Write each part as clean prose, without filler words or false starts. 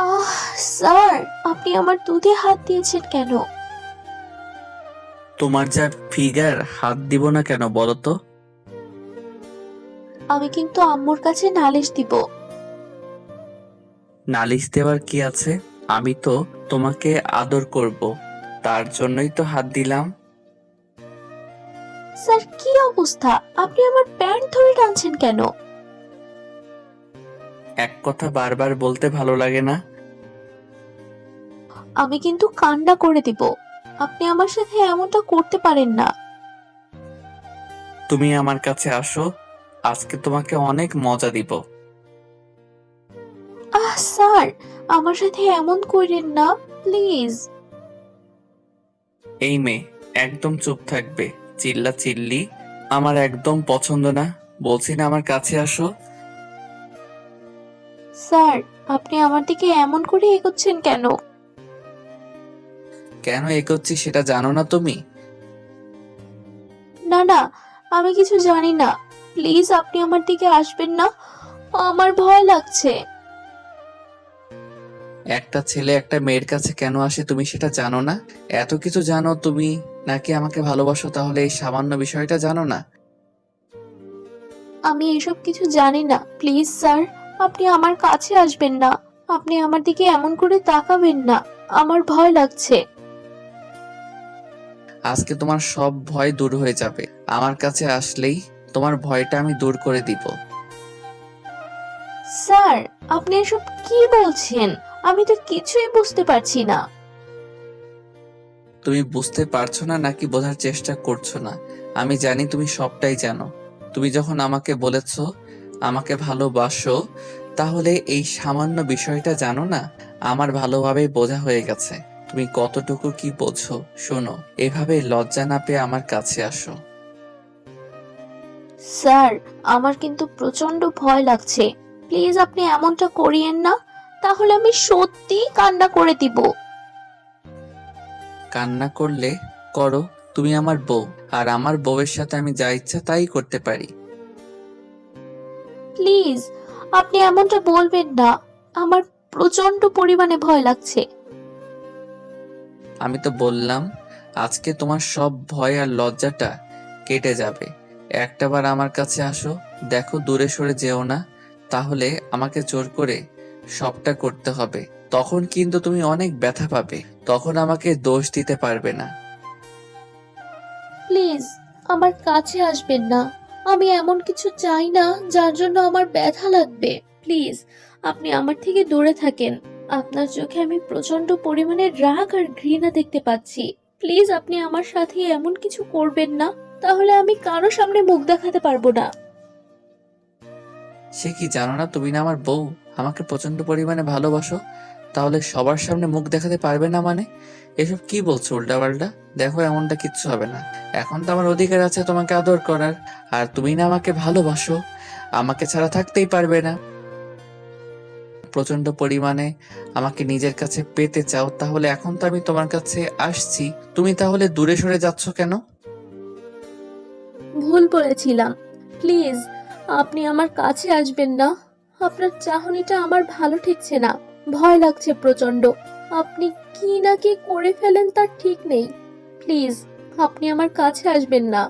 আহ sir, আপনি আমার দুধে হাত দিয়েছেন কেন? তোমার যা ফিগার, হাত দিব না কেন বলো তো? আমি কিন্তু আম্মুর কাছে নালিশ দিব। নালিশ দেওয়ার কি আছে? আমি তো তোমাকে আদর করব, তার জন্যই তো হাত দিলাম। স্যার, কি অবস্থা? আপনি আমার প্যান্ট ধরে টানছেন কেন? এক কথা বারবার বলতে ভালো লাগে না। আমি কিন্তু কান্না করে দিব। আপনি আমার সাথে এমনটা করতে পারেন না। তুমি আমার কাছে আসো, আজকে তোমাকে অনেক মজা দিব। স্যার, আমার সাথে এমন করেন না, প্লিজ। এই মেয়ে, একদম চুপ থাকবে। চিল্লা চিল্লি আমার একদম পছন্দ না। বলছি না আমার কাছে আসো। স্যার, আপনি আমার দিকে এমন করে এগোচ্ছেন কেন? কেন এগোচ্ছি সেটা জানো না তুমি? না না, আমি কিছু জানি না। প্লিজ আপনি আমার দিকে আসবেন না। আমার ভয় লাগছে। একটা ছেলে একটা মেয়ের কাছে কেন আসে তুমি সেটা জানো না? এত কিছু জানো তুমি, নাকি আমাকে ভালোবাসো তাহলে এই সামান্য বিষয়টা জানো না? আমি এসব কিছু জানি না। প্লিজ স্যার, আপনি আমার কাছে আসবেন না। আপনি আমার দিকে এমন করে তাকাবেন না। আমার ভয় লাগছে। আজকে তোমার সব ভয় দূর হয়ে যাবে। আমার কাছে আসলেই তোমার ভয়টা আমি দূর করে দিব। স্যার, আপনি এসব কি বলছেন? আমি তো কিছুই বুঝতে পারছি না। তুমি বুঝতে পারছো না নাকি বোঝার চেষ্টা করছো না? আমি জানি তুমি সবটাই জানো। তুমি যখন আমাকে বলেছো আমাকে ভালোবাসো, তাহলে এই সামান্য বিষয়টা জানো না? আমার ভালোভাবেই বোঝা হয়ে গেছে তুমি কতটুকু কি বোঝো। শোনো, এভাবে লজ্জা না পেয়ে আমার কাছে আসো। স্যার, আমার কিন্তু প্রচন্ড ভয় লাগছে। প্লিজ আপনি এমনটা করিয়েন না, তাহলে আমি সত্যি কান্না করে দিব। কান্না করলে করো, তুমি আমার বউ, আর আমার বউয়ের সাথে আমি যা ইচ্ছা তাই করতে পারি। প্লিজ আপনি এমনটা বলবেন না। আমার প্রচন্ড পরিমাণে ভয় লাগছে। আমি তো বললাম আজকে তোমার সব ভয় আর লজ্জাটা কেটে যাবে। একটাবার আমার কাছে আসো, দেখো দূরে সরে যেও না, তাহলে আমাকে জোর করে সবটা করতে হবে। তখন কিন্তু তুমি অনেক ব্যথা পাবে, তখন আমাকে দোষ দিতে পারবে না। প্লিজ আমার কাছে আসবেন না। আমি এমন কিছু চাই না যার জন্য আমার ব্যথা লাগবে। প্লিজ আপনি আমার থেকে দূরে থাকেন। আপনার চোখে আমি প্রচন্ড পরিমাণে রাগ আর ঘৃণা দেখতে পাচ্ছি। প্লিজ আপনি আমার সাথে এমন কিছু করবেন না, তাহলে আমি কারো সামনে মুখ দেখাতে পারবো না। সে কি জানো না তুমি না আমার বউ? আমাকে প্রচন্ড পরিমাণে ভালোবাসো, তাহলে সবার সামনে মুখ দেখাতে পারবে না মানে? এসব কি বলছো উল্টাপাল্টা? দেখো এমনটা কিচ্ছু হবে না। এখন তো আমার অধিকার আছে তোমাকে আদর করার, আর তুমি না আমাকে ভালোবাসো, আমাকে ছাড়া থাকতেই পারবে না। প্রচন্ড পরিমাণে আমাকে নিজের কাছে পেতে চাও, তাহলে এখন তো আমি তোমার কাছে আসছি, তুমি তাহলে দূরে সরে যাচ্ছ কেন? ভুল বলেছিলাম। প্লিজ আপনি আমার কাছে আসবেন না। আপনার চাহনিটা আমার ভালো ঠেকছে না। ভয় লাগছে প্রচন্ড। আপনি কি না কি করে ফেলেন তার ঠিক নেই। প্লিজ আপনি আমার কাছে আসবেন না।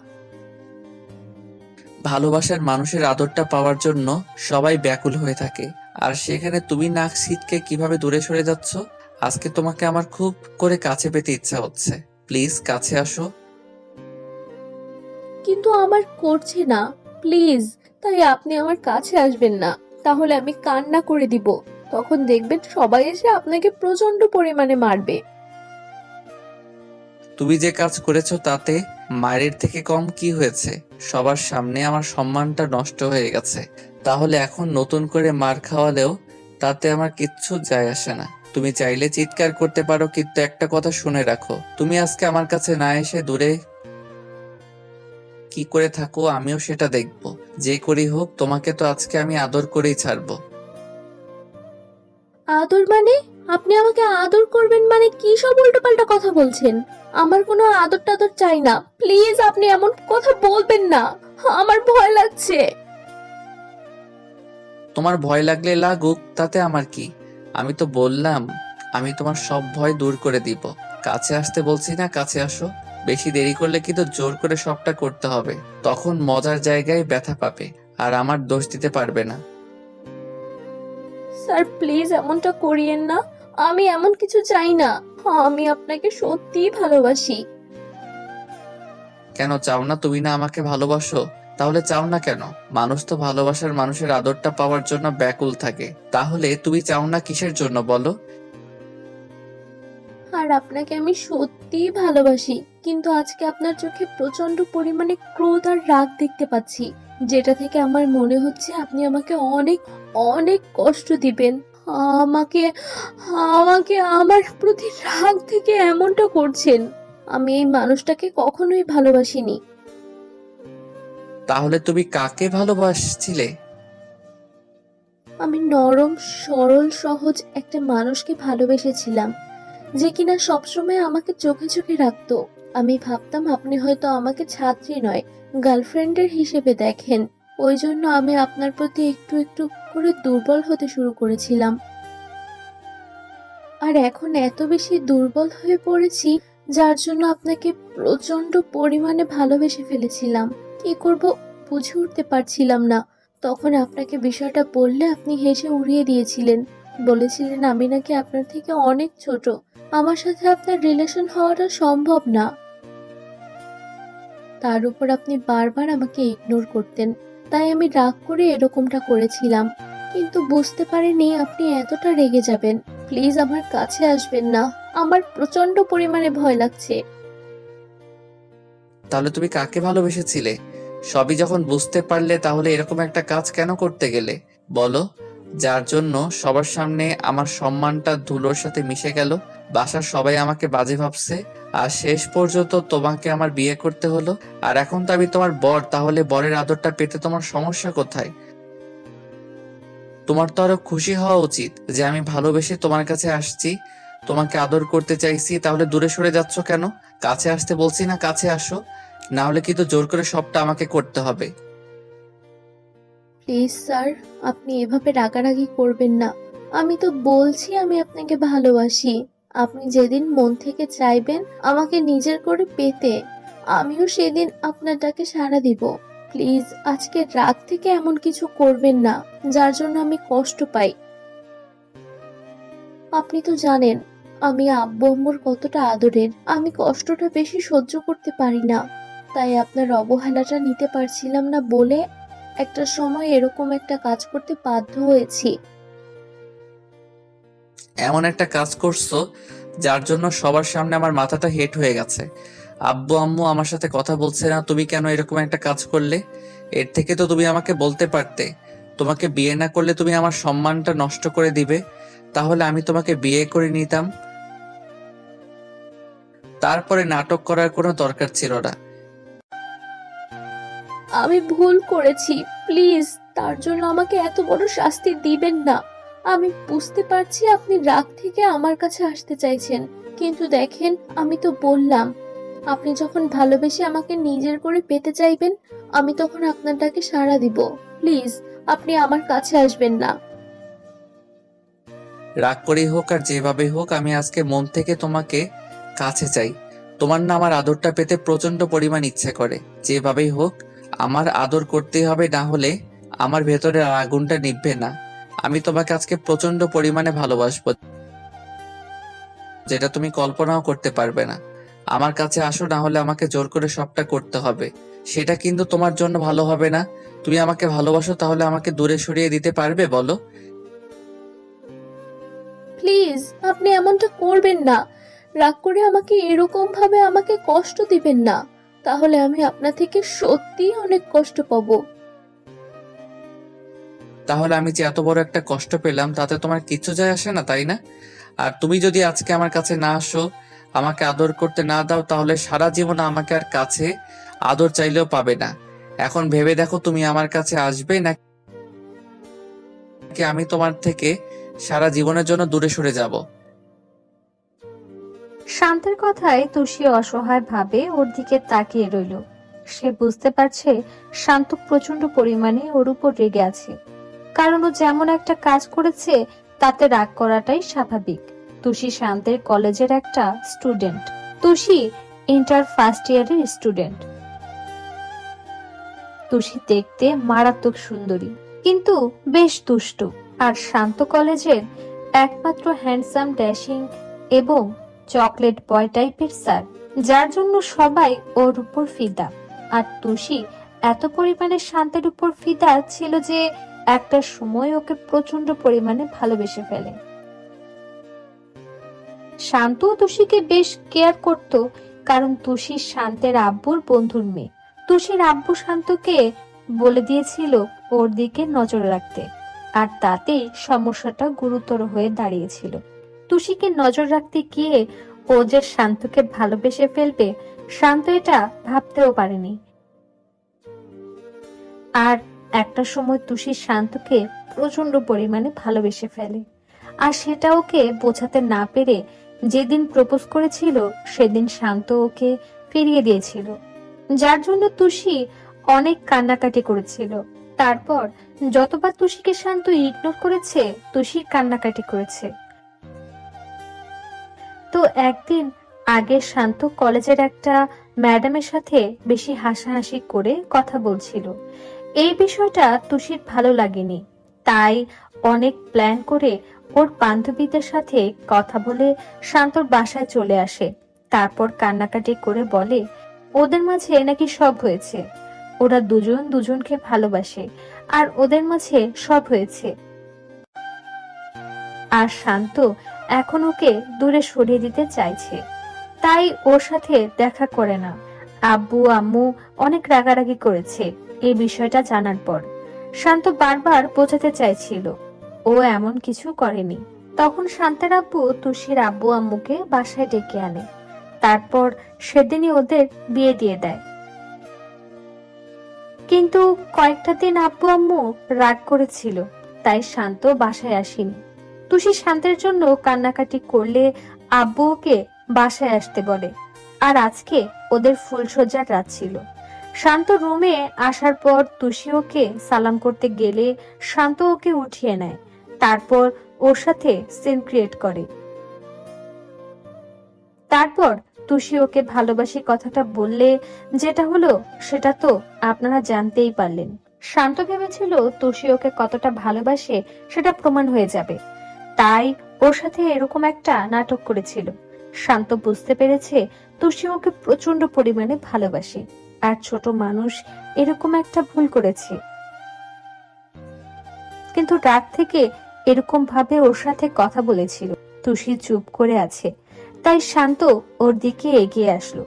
ভালোবাসার মানুষের আদরটা পাওয়ার জন্য সবাই ব্যাকুল হয়ে থাকে, আর সেখানে তুমি নাক ছিটকে কিভাবে দূরে সরে যাচ্ছ। আজকে তোমাকে আমার খুব করে কাছে পেতে ইচ্ছা হচ্ছে, প্লিজ কাছে আসো। কিন্তু আমার করছে না। প্লিজ, তাই আপনি আমার কাছে আসবেন না। তাহলে আমি কান্না করে দিব। তখন দেখবেন সবাই এসে আপনাকে প্রচন্ড পরিমাণে মারবে। তুমি যে কাজ করেছো তাতে মায়ের থেকে কম কি হয়েছে? সবার সামনে আমার সম্মানটা নষ্ট হয়ে গেছে, তাহলে এখন নতুন করে মার খাওয়ালেও তাতে আমার কিচ্ছু যায় আসে না। তুমি চাইলে চিৎকার করতে পারো, কিন্তু একটা কথা শুনে রাখো, তুমি আজকে আমার কাছে না এসে দূরে কি করে থাকো আমিও সেটা দেখবো। যে করি হোক, তোমাকে তো আজকে আমি আদর করেই ছাড়বো। আদর মানে? আপনি আমাকে আদর করবেন মানে কি সব উল্টোপাল্টা কথা বলছেন? আমার কোনো আদর টাদর চাই না। প্লিজ আপনি এমন কথা বলবেন না। আমার ভয় লাগছে। তোমার ভয় লাগলে লাগুক, তাতে আমার কি? আমি তো বললাম আমি তোমার সব ভয় দূর করে দিব। কাছে আসতে বলছি না, কাছে আসো। বেশি দেরি করলে কিন্তু জোর করে সবটা করতে হবে, তখন মজার জায়গায় ব্যথা পাবে আর আমার দোষ দিতে পারবে না। স্যার প্লিজ এমনটা করিয়েন না, আমি এমন কিছু চাই না। আমি আপনাকে সত্যিই ভালোবাসি। কেন চাও না? তুমি না আমাকে ভালোবাসো? তাহলে চাও না কেন? মানুষ তো ভালোবাসার মানুষের আদরটা পাওয়ার জন্য ব্যাকুল থাকে, তাহলে তুমি চাও না কিসের জন্য বলো? আর আপনাকে আমি সত্যিই ভালোবাসি, কিন্তু আজকে আপনার চোখে প্রচন্ড পরিমাণে ক্রোধ আর রাগ দেখতে পাচ্ছি, যেটা থেকে আমার মনে হচ্ছে আপনি আমাকে অনেক অনেক কষ্ট দিবেন। আমাকে আমাকে আমার প্রতি রাগ থেকে এমনটা করছেন। আমি এই মানুষটাকে কখনোই ভালোবাসিনি। তাহলে তুমি কাকে ভালোবাসছিলে? আমি নরম, সরল, সহজ একটা মানুষকে ভালোবেসেছিলাম, যে কিনা সবসময় আমাকে চোখে চোখে রাখতো। আমি ভাবতাম আপনি হয়তো আমাকে ছাত্রী নয়, গার্লফ্রেন্ডের হিসেবে দেখেন। ওই জন্য আমি আপনার প্রতি একটু একটু করে দুর্বল হতে শুরু করেছিলাম। আর এখন এত বেশি দুর্বল হয়ে পড়েছি, যার জন্য আপনাকে প্রচন্ড পরিমাণে ভালোবেসে ফেলেছিলাম। কি করব বুঝে উঠতে পারছিলাম না। তখন আপনাকে বিষয়টা বললে আপনি হেসে উড়িয়ে দিয়েছিলেন, বলেছিলেন আমি নাকি আপনার থেকে অনেক ছোট, আমার সাথে আপনার রিলেশন হওয়াটা সম্ভব না। তার উপর আপনি বারবার আমাকে ইগনোর করতেন, তাই আমি রাগ করে এরকমটা করেছিলাম। কিন্তু বুঝতে পারিনি আপনি এতটা রেগে যাবেন। প্লিজ আমার কাছে আসবেন না, আমার প্রচন্ড পরিমাণে ভয় লাগছে। তাহলে তুমি কাকে ভালোবেসেছিলে? সবই যখন বুঝতে পারলে, তাহলে এরকম একটা কাজ কেন করতে গেলে বলো? যার জন্য সবার সামনে আমার সম্মানটা ধুলোর সাথে মিশে গেল, বাসার সবাই আমাকে বাজে ভাবছে, আর শেষ পর্যন্ত তোমাকে আমার বিয়ে করতে হলো। আর এখন তো আমি তোমার বর, তাহলে বরের আদরটা পেতে তোমার সমস্যা কোথায়? তোমার তো আরো খুশি হওয়া উচিত যে আমি ভালোবেসে তোমার কাছে আসছি, তোমাকে আদর করতে চাইছি। তাহলে দূরে সরে যাচ্ছ কেন? কাছে আসতে বলছি না, কাছে আসো। না হলে কিন্তু জোর করে সবটা আমাকে করতে হবে। প্লিজ স্যার, আপনি এভাবে রাগারাগি করবেন না। আমি তো বলছি আমি আপনাকে ভালোবাসি। আপনি যেদিন মন থেকে চাইবেন আমাকে নিজের করে পেতে, আমিও সেদিন আপনার ডাকে সাড়া দিব। প্লিজ আজকে রাত থেকে এমন কিছু করবেন না যার জন্য আমি কষ্ট পাই। আপনি তো জানেন আমি আব্বু আম্মুর কতটা আদরের, আমি কষ্টটা বেশি সহ্য করতে পারি না। তাই আপনার অবহেলাটা নিতে পারছিলাম না বলে একটা সময় এরকম একটা কাজ করতে বাধ্য হয়েছি। এমন একটা কাজ করছো যার জন্য সবার সামনে আমার মাথাটা হেট হয়ে গেছে। আব্বু আম্মু আমার সাথে কথা বলছে না, তুমি কেন এরকম একটা কাজ করলে? এর থেকে তো তুমি আমাকে বলতে পারতে তোমাকে বিয়ে না করলে তুমি আমার সম্মানটা নষ্ট করে দিবে, তাহলে আমি তোমাকে বিয়ে করে নিতাম। তারপরে নাটক করার কোনো দরকার ছিল না। আমি ভুল করেছি, প্লিজ তার জন্য আমাকে এত বড় শাস্তি দিবেন না। আমি বুঝতে পারছি আপনি রাগ থেকে আমার কাছে আসতে চাইছেন, কিন্তু দেখেন আমি তো বললাম আপনি যখন ভালোবেসে আমাকে নিজের করে পেতে চাইবেন, আমি তখন আপনার ডাকে সাড়া দিব। প্লিজ আপনি আমার কাছে আসবেন না। রাগ করেই হোক আর যেভাবেই হোক, আমি আজকে মন থেকে তোমাকে কাছে চাই। তোমার না আমার আদরটা পেতে প্রচন্ড পরিমাণ ইচ্ছে করে। যেভাবেই হোক আমার আদর করতেই হবে, না হলে আমার ভেতরের আগুনটা নিভবে না। আমি তোমাকে আজকে প্রচন্ড পরিমাণে ভালোবাসবো, যেটা তুমি কল্পনাও করতে পারবে না। আমার কাছে আসো, না হলে আমাকে জোর করে সবটা করতে হবে। সেটা কিন্তু তোমার জন্য ভালো হবে না। তুমি আমাকে ভালোবাসো, তাহলে আমাকে দূরে সরিয়ে দিতে পারবে বলো? প্লিজ আপনি এমনটা করবেন না। রাগ করে আমাকে এরকম ভাবে আমাকে কষ্ট দিবেন না, তাহলে আমি আপনার থেকে সত্যিই অনেক কষ্ট পাবো। তাহলে আমি যে এত বড় একটা কষ্ট পেলাম তাতে তোমার কিচ্ছু যায় আসে না, তাই না? আর তুমি যদি আজকে আমার কাছে না আসো, আমাকে আদর করতে না দাও, তাহলে সারা জীবন আমাকে আর কাছে আদর চাইলেও পাবে না। এখন ভেবে দেখো, তুমি আমার কাছে আসবে নাকি আমি তোমার থেকে সারা জীবনের জন্য দূরে সরে যাব? শান্তের কথায় তুষি অসহায় ভাবে ওর দিকে তাকিয়ে রইল। সে বুঝতে পারছে শান্ত প্রচন্ড পরিমাণে ওর উপর রেগে আছে, কারণ ও যেমন একটা কাজ করেছে তাতে রাগ করাটাই স্বাভাবিক। তুষি শান্তের কলেজের একটা স্টুডেন্ট। তুষি ইন্টার ফার্স্ট ইয়ারের স্টুডেন্ট। তুষি দেখতে মারাত্মক সুন্দরী, কিন্তু বেশ দুষ্টু। আর শান্ত কলেজের একমাত্র হ্যান্ডসাম, ড্যাশিং এবং চকলেট বয় টাইপের স্যার, যার জন্য সবাই ওর উপর ফিদা। আর তুষি এত পরিমাণে শান্তের উপর ফিদা ছিল যে একটা সময় ওকে প্রচন্ড পরিমাণে ভালোবেসে ফেলে। শান্ত তুষিকে বেশ কেয়ার করত, কারণ তুষি শান্তের আব্বুর বন্ধুর মেয়ে। তুষির আব্বু শান্তকে বলে দিয়েছিল ওর দিকে নজর রাখতে, আর তাতেই সমস্যাটা গুরুতর হয়ে দাঁড়িয়েছিল। তুষিকে নজর রাখতে গিয়ে ও যে শান্তকে ভালোবেসে ফেলবে, শান্ত এটা ভাবতেও পারেনি। আর একটা সময় তুষি শান্তকে প্রচন্ড পরিমাণে ভালোবেসে ফেলে, আর সেটা ওকে বোঝাতে না পেরে যেদিন প্রপোজ করেছিল সেদিন শান্ত ওকে ফিরিয়ে দিয়েছিল, যার জন্য তুষি অনেক কান্নাকাটি করেছিল। তারপর যতবার তুষিকে শান্ত ইগনোর করেছে, তুষি কান্নাকাটি করেছে। তো একদিন আগে শান্ত কলেজের একটা ম্যাডামের সাথে বেশি হাসাহাসি করে কথা বলছিল। এই বিষয়টা তুষির ভালো লাগেনি, তাই অনেক প্ল্যান করে ওর বান্ধবীদের সাথে কথা বলে শান্তর বাসায় চলে আসে। তারপর কান্নাকাটি করে বলে ওদের মাঝে নাকি সব হয়েছে, ওরা দুজন দুজনকে ভালোবাসে, আর ওদের মাঝে সব হয়েছে। আর শান্ত এখন ওকে দূরে সরিয়ে দিতে চাইছে, তাই ওর সাথে দেখা করে না। আব্বু আম্মু অনেক রাগারাগি করেছে এই বিষয়টা জানার পর। শান্ত বারবার বোঝাতে চাইছিল ও এমন কিছু করেনি। তখন শান্তের আব্বু তুষির আব্বু আম্মুকে বাসায় ডেকে আনে। তারপর সেদিনই ওদের বিয়ে দিয়ে দেয়। কিন্তু কয়েকটা দিন আব্বু আম্মু রাগ করেছিল, তাই শান্ত বাসায় আসেনি। তুষি শান্তের জন্য কান্নাকাটি করলে আব্বু ওকে বাসায় আসতে বলে। আর আজকে ওদের ফুলসজ্জার রাত ছিল। শান্ত রুমে আসার পর তুষি ওকে সালাম করতে গেলে শান্ত ওকে উঠিয়ে নেয়। তারপর ওর সাথে সিন ক্রিয়েট করে। তারপর তুষি ওকে ভালোবাসি কথাটা বললে যেটা হলো সেটা তো আপনারা জানতেই পারলেন। শান্ত ভেবেছিল তুষি ওকে কতটা ভালোবাসে সেটা প্রমাণ হয়ে যাবে, তাই ওর সাথে এরকম একটা নাটক করেছিল। শান্ত বুঝতে পেরেছে তুষি ওকে প্রচন্ড পরিমাণে ভালোবাসে, আর ছোট মানুষ এরকম একটা ভুল করেছে। কিন্তু রাত থেকে এরকম ভাবে ওর সাথে কথা বলেছিল। তুষি চুপ করে আছে, তাই শান্ত ওর দিকে এগিয়ে আসলো।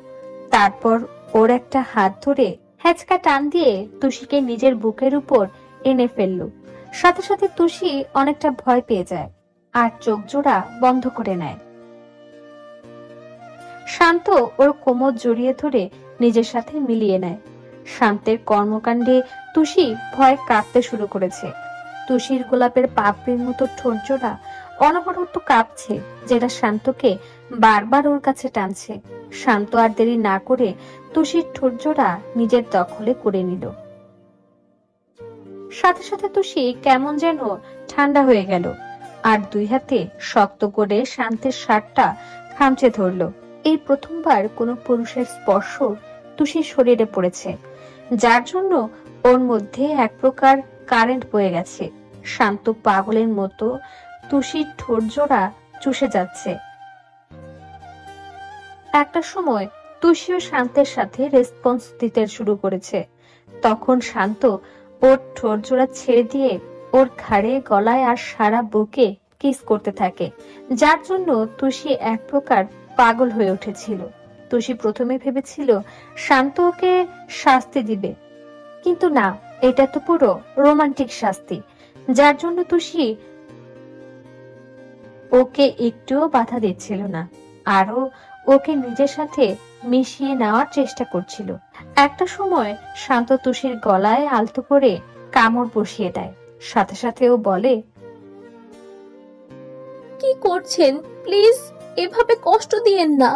তারপর ওর একটা হাত ধরে হ্যাচকা টান দিয়ে তুষিকে নিজের বুকের উপর এনে ফেললো। সাথে সাথে তুষি অনেকটা ভয় পেয়ে যায় আর চোখ জোড়া বন্ধ করে নেয়। শান্ত ওর কোমর জড়িয়ে ধরে নিজের সাথে মিলিয়ে নেয়। শান্তের কর্মকাণ্ডে তুষি ভয় কাঁপতে শুরু করেছে। তুষির গোলাপের পাপড়ির মতো ঠোঁট জোড়া অনবরত কাঁপছে, যেটা শান্তকে বারবার ওর কাছে টানছে। শান্ত আর দেরি না করে তুষির ঠোঁট জোড়া নিজের দখলে করে নিল। সাথে সাথে তুষি কেমন যেন ঠান্ডা হয়ে গেল, আর দুই হাতে শক্ত করে শান্তের শার্টটা খামচে ধরল। এই প্রথমবার কোনো পুরুষের স্পর্শ তুষির শরীরে পড়েছে, যার জন্য ওর মধ্যে এক প্রকার কারেন্ট বয়ে গেছে। শান্ত পাগলের মতো তুষির ঠোঁট জোড়া চুষে যাচ্ছে। একটা সময় তুষিও শান্তের সাথে রেসপন্স দিতে শুরু করেছে। তখন শান্ত ওর ঠোঁট জোড়া ছেড়ে দিয়ে ওর ঘাড়ে, গলায় আর সারা বুকে কিস করতে থাকে, যার জন্য তুষি এক প্রকার পাগল হয়ে উঠেছিল। তুষি প্রথমে ভেবেছিল শান্ত ওকে শাস্তি দিবে, কিন্তু না, এটা তো পুরো রোমান্টিক শাস্তি, যার জন্য তুষি ওকে একটুও বাধা দিচ্ছিল না, আরো ওকে নিজের সাথে মিশিয়ে নেওয়ার চেষ্টা করছিল। একটা সময় শান্ত তুষির গলায় আলতো করে কামড় বসিয়ে দেয়। সাথে সাথে ও বলে, কি করছেন? প্লিজ এভাবে কষ্ট দিয়েন না।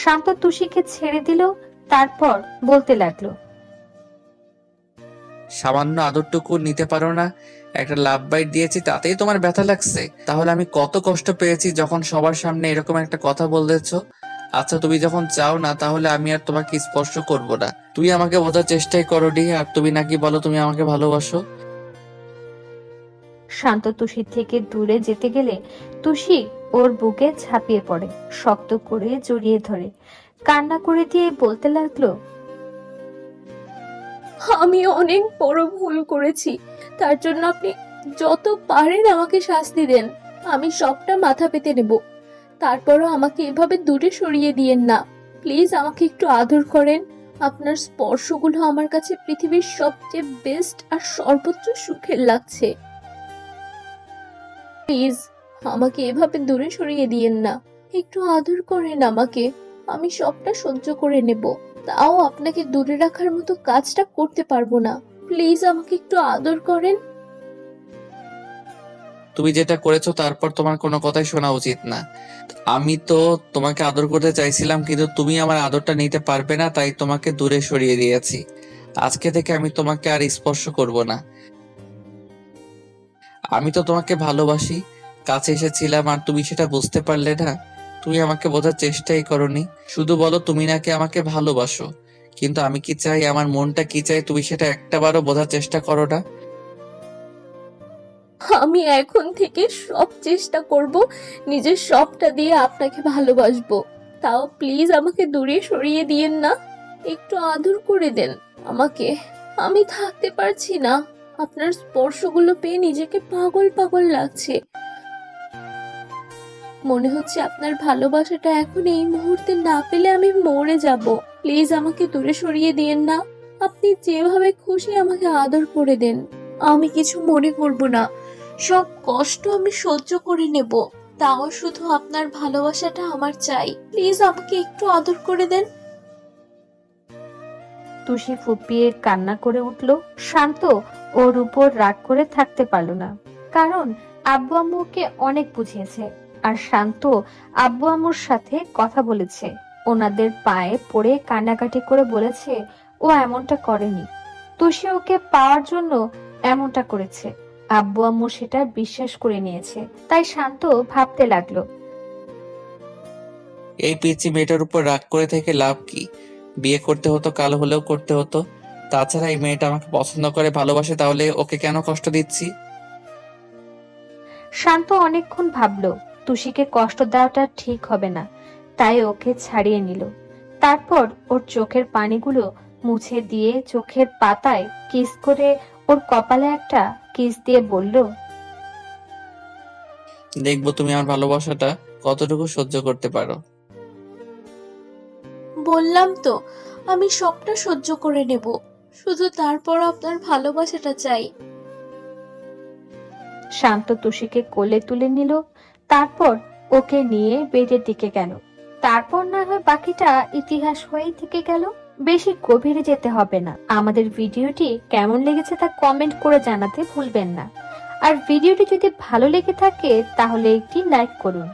শান্ত তুষিকে ছেড়ে দিল। তারপর বলতে লাগলো, সামান্য আদরটুকু নিতে পারো না? একটা লাভ বাইট দিয়েছি তাতেই তোমার ব্যথা লাগছে? তাহলে আমি কত কষ্ট পেয়েছি যখন সবার সামনে এরকম একটা কথা বলেছো। আচ্ছা, তুমি যখন চাও না তাহলে আমি আর তোমাকে স্পর্শ করব না। তুমি আমাকে বোঝার চেষ্টাই করোনি, আর তুমি নাকি বলো তুমি আমাকে ভালোবাসো। শান্ত তুষির থেকে দূরে যেতে গেলে তুষি ওর বুকে ঝাঁপিয়ে পড়ে, শক্ত করে জড়িয়ে ধরে কান্না করে দিয়ে বলতে লাগলো, আমি অনেক বড় ভুল করেছি, তার জন্য আপনি যত পারেন আমাকে শাস্তি দেন। আমি সবটা মাথা পেতে নেব, তারপরও আমাকে এভাবে দূরে সরিয়ে দিয়েন না। প্লিজ আমাকে একটু আদর করেন। আপনার স্পর্শগুলো আমার কাছে পৃথিবীর সবচেয়ে বেস্ট আর সর্বোচ্চ সুখের লাগছে। প্লিজ আমাকে এভাবে দূরে সরিয়ে দিয়েন না, একটু আদর করেন আমাকে। আমি সবটা সহ্য করে নেব, তাও আপনাকে দূরে রাখার মতো কাজটা করতে পারবো না। প্লিজ আমাকে একটু আদর করেন। তুমি যেটা করেছো তারপর তোমার কোনো কথাই শোনা উচিত না। আমি তো তোমাকে আদর করতে চাইছিলাম, কিন্তু তুমি আমার আদরটা নিতে পারবে না, তাই তোমাকে দূরে সরিয়ে দিয়েছি। আজকে থেকে আমি তোমাকে আর স্পর্শ করব না। আমি তো তোমাকে ভালোবাসি, কাছে এসেছিলাম আর তুমি সেটা বুঝতে পারলে না। তুমি আমাকে বোঝার চেষ্টাই করোনি, শুধু বলো তুমি নাকি আমাকে ভালোবাসো। কিন্তু আমি কি চাই, আমার মনটা কি চাই, তুমি সেটা একটাবারও বোঝার চেষ্টা করো না। আমি এখন থেকে সব চেষ্টা করব নিজের সবটা দিয়ে আপনাকে ভালোবাসবো। তাও প্লিজ আমাকে দূরে সরিয়ে দিয়েন না, একটু আদর করে দেন আমাকে। আমি থাকতে পারছি না, আপনার স্পর্শগুলো পেয়ে নিজেকে পাগল পাগল লাগছে। মনে হচ্ছে আপনার ভালোবাসাটা এখন এই মুহূর্তে না পেলে আমি মরে যাব। প্লিজ আমাকে দূরে সরিয়ে দিয়েন না, আপনি যেভাবে খুশি আমাকে আদর করে দেন। আমি কিছু মনে করব না, সব কষ্ট আমি সহ্য করে নেব, তাও শুধু আপনার ভালোবাসাটা আমার চাই। প্লিজ আমাকে একটু আদর করে দেন। তুষি ফুপিয়ে কান্না করে উঠল। শান্ত ওর উপর রাগ করে থাকতে পারল না, কারণ আব্বু আম্মু ওকে অনেক বুঝিয়েছে, আর শান্ত আব্বু আম্মুর সাথে কথা বলেছে, ওনাদের পায়ে পড়ে কান্নাকাটি করে বলেছে ও এমনটা করেনি, তুষি ওকে পাওয়ার জন্য এমনটা করেছে। আব্বু আম্মু সেটা বিশ্বাস করে নিয়েছে, তাই শান্ত ভাবতে লাগলো, এই পিচ্চি মেয়েটার উপর রাগ করে থেকে লাভ কি? বিয়ে করতে হতো, কাল হলেও করতে হতো। তাছাড়া এই মেয়েটা আমাকে পছন্দ করে, ভালোবাসে, তাহলে ওকে কেন কষ্ট দিচ্ছি? শান্ত অনেকক্ষণ ভাবলো তুষিকে কষ্ট দেওয়াটা ঠিক হবে না, তাই ওকে ছাড়িয়ে নিল। তারপর ওর চোখের পানিগুলো মুছে দিয়ে চোখের পাতায় কিস করে ওর কপালে একটা কিস দিয়ে বলল, দেখবো তুমি আমার ভালোবাসাটা কতটুকু সহ্য করতে পারো। বললাম তো আমি সবটা সহ্য করে নেব, শুধু তারপর আপনার ভালোবাসাটা চাই। শান্ত তুষিকে কোলে তুলে নিল, তারপর ওকে নিয়ে বেডের দিকে গেল। তারপর না হয় বাকিটা ইতিহাস হয়েই থেকে গেল। বেশি গভীরে যেতে হবে না। আমাদের ভিডিওটি কেমন লেগেছে তা কমেন্ট করে জানাতে ভুলবেন না। আর ভিডিওটি যদি ভালো লেগে থাকে তাহলে একটি লাইক করুন।